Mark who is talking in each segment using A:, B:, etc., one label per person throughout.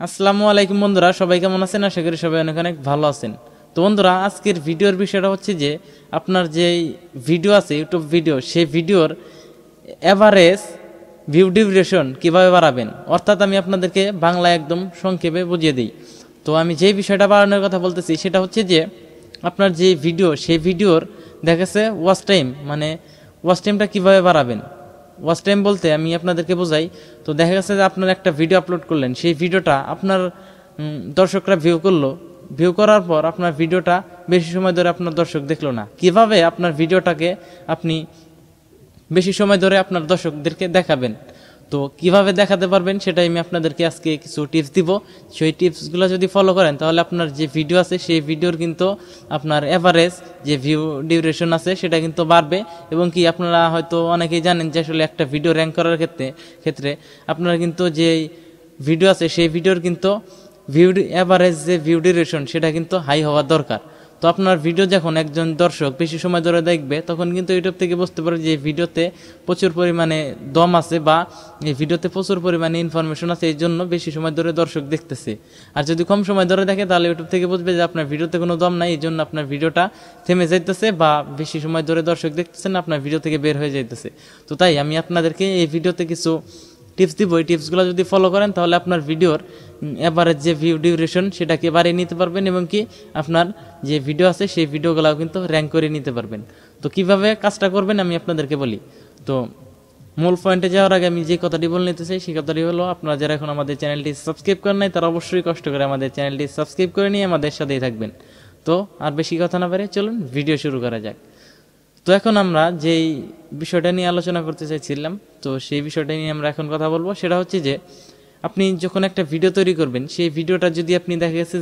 A: আসসালামু আলাইকুম বন্ধুরা, সবাই কেমন আছেন? আশা করি সবাই অনেক অনেক ভালো আছেন। তো বন্ধুরা, আজকের ভিডিওর বিষয়টা হচ্ছে যে আপনার যে ভিডিও আছে, ইউটিউব ভিডিও, সেই ভিডিওর এভারেজ ভিউ ডিউরেশন কীভাবে বাড়াবেন, অর্থাৎ আমি আপনাদেরকে বাংলা একদম সংক্ষেপে বুঝিয়ে দিই। তো আমি যেই বিষয়টা বাড়ানোর কথা বলতেছি সেটা হচ্ছে যে আপনার যে ভিডিও, সেই ভিডিওর দেখা গেছে ওয়াচ টাইম, মানে ওয়াচ টাইমটা কীভাবে বাড়াবেন। ওয়াচ টাইম বলতে আমি আপনাদেরকে বোঝাই। তো দেখা গেছে যে আপনার একটা ভিডিও আপলোড করলেন, সেই ভিডিওটা আপনার দর্শকরা ভিউ করার পর আপনার ভিডিওটা বেশি সময় ধরে আপনার দর্শক দেখলো না। কিভাবে আপনার ভিডিওটাকে আপনি বেশি সময় ধরে আপনার দর্শকদেরকে দেখাবেন, তো কিভাবে দেখাতে পারবেন সেটাই আমি আপনাদেরকে আজকে কিছু টিপস দিব। সেই টিপসগুলো যদি ফলো করেন তাহলে আপনার যে ভিডিও আছে সেই ভিডিওর কিন্তু আপনার এভারেজ যে ভিউ ডিউরেশন আছে সেটা কিন্তু বাড়বে। এবং কি আপনারা হয়তো অনেকেই জানেন যে আসলে একটা ভিডিও র্যাঙ্ক করার ক্ষেত্রে আপনারা কিন্তু যে ভিডিও আছে সেই ভিডিওর কিন্তু এভারেজ যে ভিউ ডিউরেশন সেটা কিন্তু হাই হওয়া দরকার। তো আপনার ভিডিও যখন একজন দর্শক বেশি সময় ধরে দেখবে তখন কিন্তু ইউটিউব থেকে বুঝতে পারে যে ভিডিওতে প্রচুর পরিমাণে দম আছে বা এই ভিডিওতে প্রচুর পরিমাণে ইনফরমেশন আছে, এই জন্য বেশি সময় ধরে দর্শক দেখতেছে। আর যদি কম সময় ধরে দেখে তাহলে ইউটিউব থেকে বুঝবে যে আপনার ভিডিওতে কোনো দম নাই, এই জন্য আপনার ভিডিওটা থেমে যাইতেছে বা বেশি সময় ধরে দর্শক দেখতেছেন, আপনার ভিডিও থেকে বের হয়ে যাইতেছে। তো তাই আমি আপনাদেরকে এই ভিডিওতে কিছু টিপস দিব। এই টিপসগুলো যদি ফলো করেন তাহলে আপনার ভিডিওর এভারেজ যে ভিউ ডিউরেশন সেটাকে বাড়িয়ে নিতে পারবেন এবং কি আপনার যে ভিডিও আছে সেই ভিডিওগুলোও কিন্তু র্যাঙ্ক করে নিতে পারবেন। তো কিভাবে কাজটা করবেন আমি আপনাদেরকে বলি। তো মূল পয়েন্টে যাওয়ার আগে আমি যে কথাটি বলে নিতে চাই সেই কথাটি হলো, আপনারা যারা এখন আমাদের চ্যানেলটি সাবস্ক্রাইব করেন নাই তারা অবশ্যই কষ্ট করে আমাদের চ্যানেলটি সাবস্ক্রাইব করে নিয়ে আমাদের সাথেই থাকবেন। তো আর বেশি কথা না পারে চলুন ভিডিও শুরু করা যাক। তো এখন আমরা যেই বিষয়টা নিয়ে আলোচনা করতে চাইছিলাম, তো সেই বিষয়টা নিয়ে আমরা এখন কথা বলবো। সেটা হচ্ছে যে আপনি যখন একটা ভিডিও তৈরি করবেন, সেই ভিডিওটা যদি আপনি দেখা গেছে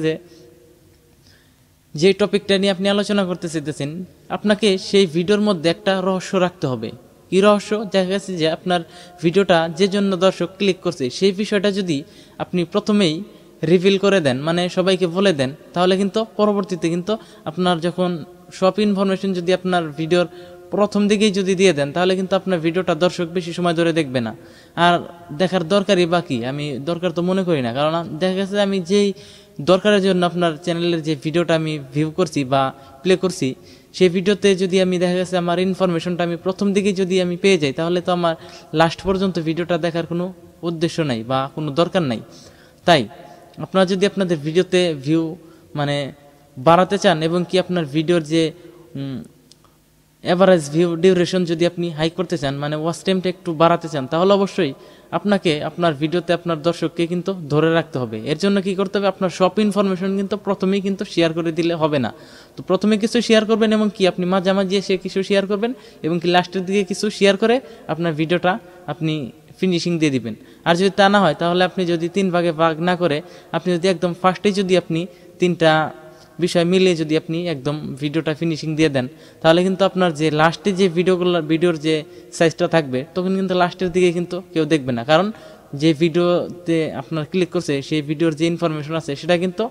A: যে টপিকটা নিয়ে আপনি আলোচনা করতে চাইতেছেন, আপনাকে সেই ভিডিওর মধ্যে একটা রহস্য রাখতে হবে। কি রহস্য? দেখা গেছে যে আপনার ভিডিওটা যে জন্য দর্শক ক্লিক করছে সেই বিষয়টা যদি আপনি প্রথমেই রিভিল করে দেন, মানে সবাইকে বলে দেন, তাহলে কিন্তু পরবর্তীতে কিন্তু আপনার যখন সব ইনফরমেশন যদি আপনার ভিডিওর প্রথম দিকেই যদি দিয়ে দেন তাহলে কিন্তু আপনার ভিডিওটা দর্শক বেশি সময় ধরে দেখবে না। আর দেখার দরকারই বাকি আমি দরকার তো মনে করি না, কারণ দেখা গেছে আমি যেই দরকারের জন্য আপনার চ্যানেলের যে ভিডিওটা আমি ভিউ করছি বা প্লে করছি, সেই ভিডিওতে যদি আমি দেখা গেছে আমার ইনফরমেশনটা আমি প্রথম দিকেই যদি আমি পেয়ে যাই তাহলে তো আমার লাস্ট পর্যন্ত ভিডিওটা দেখার কোনো উদ্দেশ্য নাই বা কোনো দরকার নাই। তাই আপনারা যদি আপনাদের ভিডিওতে ভিউ মানে বাড়াতে চান এবং কি আপনার ভিডিওর যে এভারেজ ভিউ ডিউরেশন যদি আপনি হাই করতে চান, মানে ওয়াচ টাইমটা একটু বাড়াতে চান, তাহলে অবশ্যই আপনাকে আপনার ভিডিওতে আপনার দর্শককে কিন্তু ধরে রাখতে হবে। এর জন্য কি করতে হবে? আপনার সব ইনফরমেশন কিন্তু প্রথমেই কিন্তু শেয়ার করে দিলে হবে না। তো প্রথমে কিছু শেয়ার করবেন এবং কি আপনি মাঝামাঝি এসে কিছু শেয়ার করবেন এবং কি লাস্টের দিকে কিছু শেয়ার করে আপনার ভিডিওটা আপনি ফিনিশিং দিয়ে দিবেন। আর যদি তা না হয় তাহলে আপনি যদি 3 ভাগে ভাগ না করে আপনি যদি একদম ফার্স্টেই যদি আপনি 3টা বিষয় মিলিয়ে যদি আপনি একদম ভিডিওটা ফিনিশিং দিয়ে দেন তাহলে কিন্তু আপনার যে লাস্টে যে ভিডিওর যে সাইজটা থাকবে তখন কিন্তু লাস্টের দিকে কিন্তু কেউ দেখবে না, কারণ যে ভিডিওতে আপনার ক্লিক করছে সেই ভিডিওর যে ইনফরমেশন আছে সেটা কিন্তু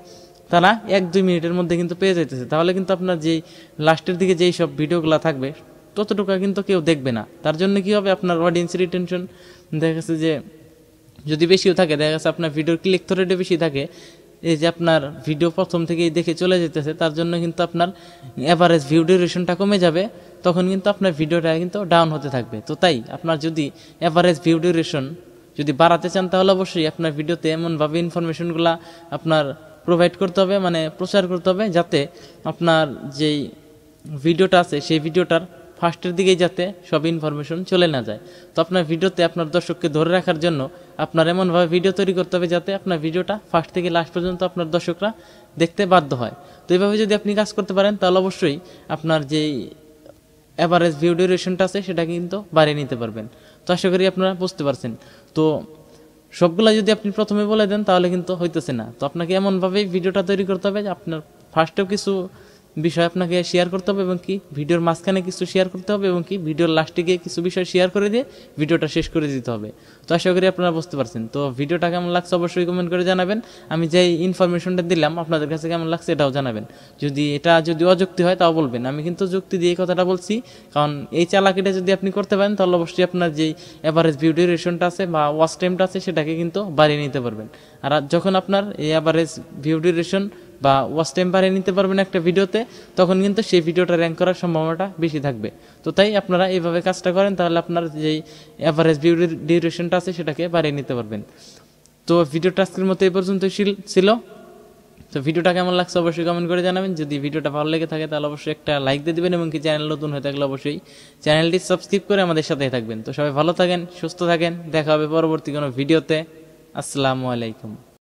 A: তারা 1-2 মিনিটের মধ্যে কিন্তু পেয়ে যাইতেছে। তাহলে কিন্তু আপনার যেই লাস্টের দিকে যেই সব ভিডিওগুলো থাকবে ততটুকু কিন্তু কেউ দেখবে না। তার জন্য কি হবে, আপনার অডিয়েন্স রিটেনশন দেখা গেছে যে যদি বেশিও থাকে, দেখা গেছে আপনার ভিডিওর ক্লিক থ্রু রেটে বেশি থাকে, এই যে আপনার ভিডিও প্রথম থেকেই দেখে চলে যেতেছে, তার জন্য কিন্তু আপনার এভারেজ ভিউ ডিউরেশনটা কমে যাবে, তখন কিন্তু আপনার ভিডিওটা কিন্তু ডাউন হতে থাকবে। তো তাই আপনার যদি এভারেজ ভিউ ডিউরেশন যদি বাড়াতে চান তাহলে অবশ্যই আপনার ভিডিওতে এমনভাবে ইনফরমেশনগুলো আপনার প্রোভাইড করতে হবে, মানে প্রচার করতে হবে, যাতে আপনার যেই ভিডিওটা আছে সেই ভিডিওটার ফার্স্টের দিকেই যাতে সব ইনফরমেশন চলে না যায়। তো আপনার ভিডিওতে আপনার দর্শককে ধরে রাখার জন্য আপনার এমনভাবে ভিডিও তৈরি করতে হবে যাতে আপনার ভিডিওটা ফার্স্ট থেকে লাস্ট পর্যন্ত আপনার দর্শকরা দেখতে বাধ্য হয়। তো এইভাবে যদি আপনি কাজ করতে পারেন তাহলে অবশ্যই আপনার যেই এভারেজ ভিউ ডিউরেশনটা আছে সেটা কিন্তু বাড়িয়ে নিতে পারবেন। তো আশা করি আপনারা বুঝতে পারছেন। তো সবগুলা যদি আপনি প্রথমে বলে দেন তাহলে কিন্তু হইতেছে না। তো আপনাকে এমনভাবেই ভিডিওটা তৈরি করতে হবে যে আপনার ফার্স্টেও কিছু বিষয় আপনাকে শেয়ার করতে হবে এবং কি ভিডিওর মাঝখানে কিছু শেয়ার করতে হবে এবং কি ভিডিওর লাস্টে গিয়ে কিছু বিষয় শেয়ার করে দিয়ে ভিডিওটা শেষ করে দিতে হবে। তো আশা করি আপনারা বুঝতে পারছেন। তো ভিডিওটা কেমন লাগছে অবশ্যই কমেন্ট করে জানাবেন। আমি যেই ইনফরমেশনটা দিলাম আপনাদের কাছে কেমন লাগছে এটাও জানাবেন। যদি অযুক্তি হয় তাও বলবেন। আমি কিন্তু যুক্তি দিয়ে কথাটা বলছি, কারণ এই চালাকিটা যদি আপনি করতে পারেন তাহলে অবশ্যই আপনার যেই এভারেজ ভিউ ডিউরেশনটা আছে বা ওয়াচ টাইমটা আছে সেটাকে কিন্তু বাড়িয়ে নিতে পারবেন। আর যখন আপনার এই এভারেজ ভিউ ডিউরেশন বা ওয়াচ টাইম বাড়িয়ে নিতে পারবেন একটা ভিডিওতে, তখন কিন্তু সেই ভিডিওটা র্যাঙ্ক করার সম্ভাবনাটা বেশি থাকবে। তো তাই আপনারা এইভাবে কাজটা করেন, তাহলে আপনার যেই এভারেজ ভিউ ডিউরেশনটা আছে সেটাকে বাড়িয়ে নিতে পারবেন। তো ভিডিওটা আজকের মতো এই পর্যন্তই ছিল। তো ভিডিওটা কেমন লাগছে অবশ্যই কমেন্ট করে জানাবেন। যদি ভিডিওটা ভালো লেগে থাকে তাহলে অবশ্যই একটা লাইক দিয়ে দেবেন এবং কি চ্যানেল নতুন হয়ে থাকলে অবশ্যই চ্যানেলটি সাবস্ক্রাইব করে আমাদের সাথেই থাকবেন। তো সবাই ভালো থাকেন, সুস্থ থাকেন, দেখা হবে পরবর্তী কোনো ভিডিওতে। আসসালামু আলাইকুম।